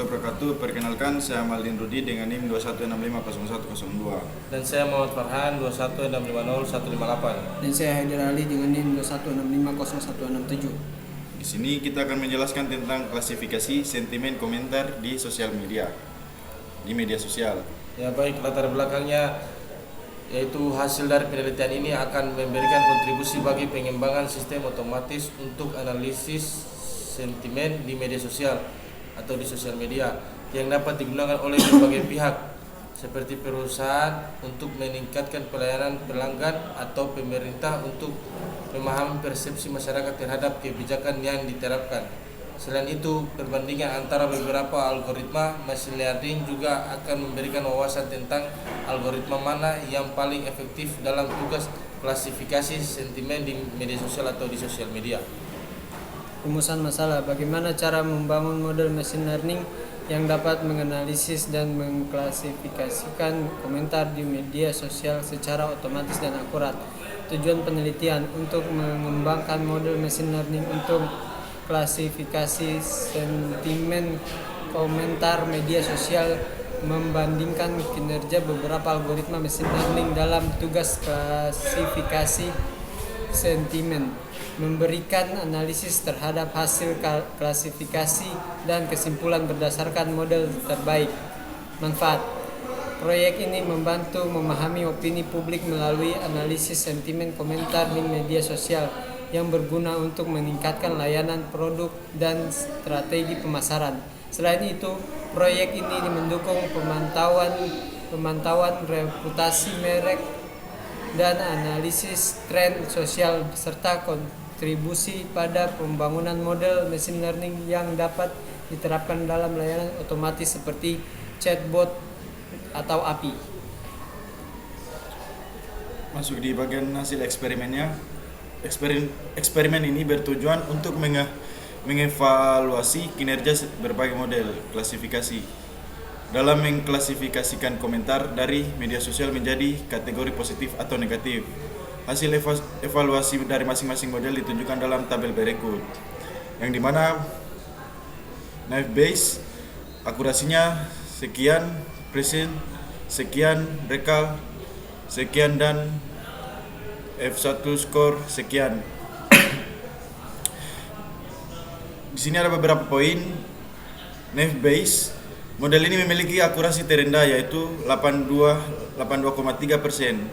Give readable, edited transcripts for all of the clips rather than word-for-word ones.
wabarakatuh. Perkenalkan, saya Maldin Rudi dengan NIM 21650102. Dan saya Muhammad Farhan 21650158. Dan saya Haider Ali dengan NIM 21650167. Di sini kita akan menjelaskan tentang klasifikasi sentimen komentar di sosial media, di media sosial. Ya baik, latar belakangnya yaitu hasil dari penelitian ini akan memberikan kontribusi bagi pengembangan sistem otomatis untuk analisis sentimen di media sosial atau di sosial media yang dapat digunakan oleh berbagai pihak seperti perusahaan untuk meningkatkan pelayanan pelanggan atau pemerintah untuk memahami persepsi masyarakat terhadap kebijakan yang diterapkan. Selain itu, perbandingan antara beberapa algoritma machine learning juga akan memberikan wawasan tentang algoritma mana yang paling efektif dalam tugas klasifikasi sentimen di media sosial atau di sosial media. Rumusan masalah: bagaimana cara membangun model machine learning yang dapat menganalisis dan mengklasifikasikan komentar di media sosial secara otomatis dan akurat. Tujuan penelitian: untuk mengembangkan model machine learning untuk klasifikasi sentimen komentar media sosial, membandingkan kinerja beberapa algoritma machine learning dalam tugas klasifikasi sentimen, memberikan analisis terhadap hasil klasifikasi dan kesimpulan berdasarkan model terbaik. Manfaat: proyek ini membantu memahami opini publik melalui analisis sentimen komentar di media sosial yang berguna untuk meningkatkan layanan produk dan strategi pemasaran. Selain itu, proyek ini mendukung pemantauan reputasi merek dan analisis tren sosial serta kontribusi pada pembangunan model machine learning yang dapat diterapkan dalam layanan otomatis seperti chatbot atau API. Masuk di bagian hasil eksperimennya. Eksperimen ini bertujuan untuk mengevaluasi kinerja berbagai model klasifikasi dalam mengklasifikasikan komentar dari media sosial menjadi kategori positif atau negatif. Hasil evaluasi dari masing-masing model ditunjukkan dalam tabel berikut, yang dimana naive Bayes akurasinya sekian, present sekian, recall sekian, dan F1 skor sekian. Di sini ada beberapa poin. Naive Bayes, model ini memiliki akurasi terendah yaitu 82,3%,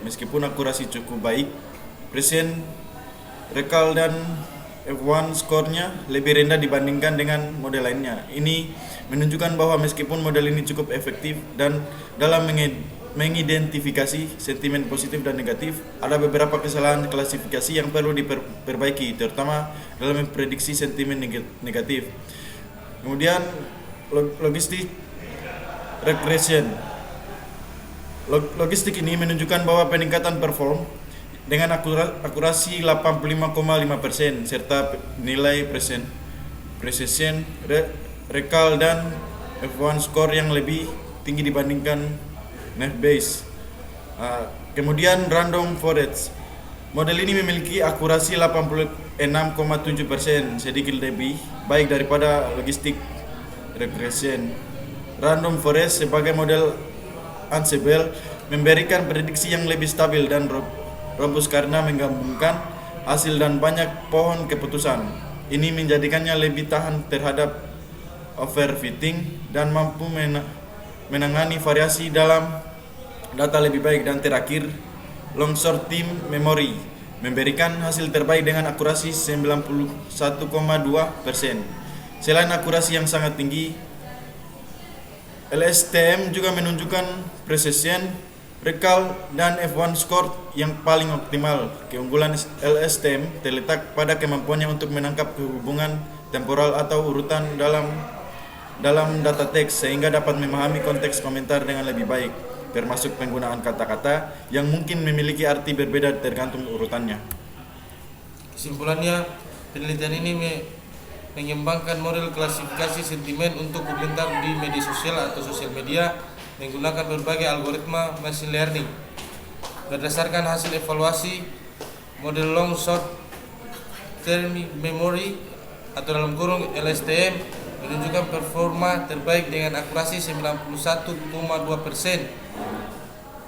meskipun akurasi cukup baik. Present, recall, dan F1 skornya lebih rendah dibandingkan dengan model lainnya. Ini menunjukkan bahwa meskipun model ini cukup efektif dan dalam mengidentifikasi sentimen positif dan negatif, ada beberapa kesalahan klasifikasi yang perlu diperbaiki, terutama dalam memprediksi sentimen negatif. Kemudian logistik regression. Logistik ini menunjukkan bahwa peningkatan perform dengan akurasi 85,5% serta nilai precision, recall, dan F1 score yang lebih tinggi dibandingkan naive Bayes. Kemudian random forest. Model ini memiliki akurasi 86,7%, sedikit lebih baik daripada logistik regression. Random forest sebagai model Ansible memberikan prediksi yang lebih stabil dan robust karena menggabungkan hasil dan banyak pohon keputusan. Ini menjadikannya lebih tahan terhadap overfitting dan mampu menangani variasi dalam data lebih baik. Dan terakhir, long short term memory memberikan hasil terbaik dengan akurasi 91,2%. Selain akurasi yang sangat tinggi, LSTM juga menunjukkan precision, recall, dan F1 score yang paling optimal. Keunggulan LSTM terletak pada kemampuannya untuk menangkap hubungan temporal atau urutan dalam data teks sehingga dapat memahami konteks komentar dengan lebih baik, termasuk penggunaan kata-kata yang mungkin memiliki arti berbeda tergantung urutannya. Kesimpulannya, penelitian ini mengembangkan model klasifikasi sentimen untuk komentar di media sosial atau sosial media menggunakan berbagai algoritma machine learning. Berdasarkan hasil evaluasi, model long short term memory atau dalam kurung LSTM menunjukkan performa terbaik dengan akurasi 91,2%,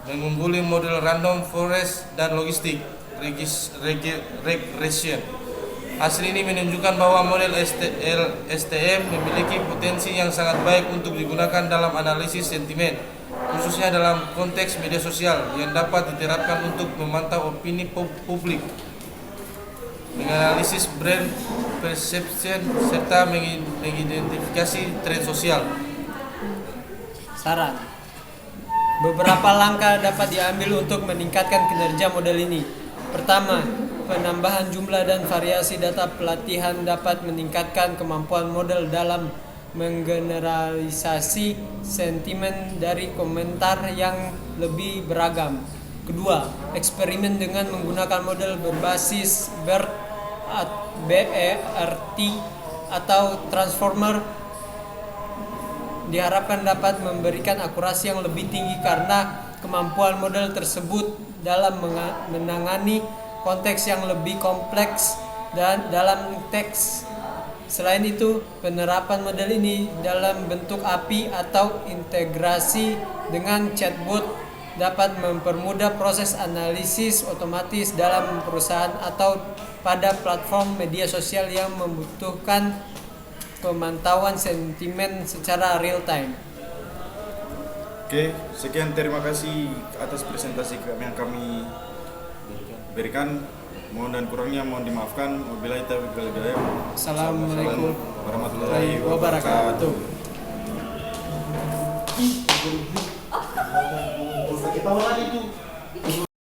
mengungguli model random forest dan logistik regression. Hasil ini menunjukkan bahwa model STM memiliki potensi yang sangat baik untuk digunakan dalam analisis sentimen, khususnya dalam konteks media sosial yang dapat diterapkan untuk memantau opini publik, menganalisis brand perception, serta mengidentifikasi tren sosial. Saran. Beberapa langkah dapat diambil untuk meningkatkan kinerja model ini. Pertama, penambahan jumlah dan variasi data pelatihan dapat meningkatkan kemampuan model dalam menggeneralisasi sentimen dari komentar yang lebih beragam. Kedua, eksperimen dengan menggunakan model berbasis BERT atau transformer diharapkan dapat memberikan akurasi yang lebih tinggi karena kemampuan model tersebut dalam menangani konteks yang lebih kompleks dan dalam teks. Selain itu, penerapan model ini dalam bentuk API atau integrasi dengan chatbot dapat mempermudah proses analisis otomatis dalam perusahaan atau pada platform media sosial yang membutuhkan pemantauan sentimen secara real time. Oke, sekian, terima kasih atas presentasi yang kami berikan. Mohon dan kurangnya mohon dimaafkan. Wabillahi taufiq wal hidayah. Assalamualaikum warahmatullahi wabarakatuh.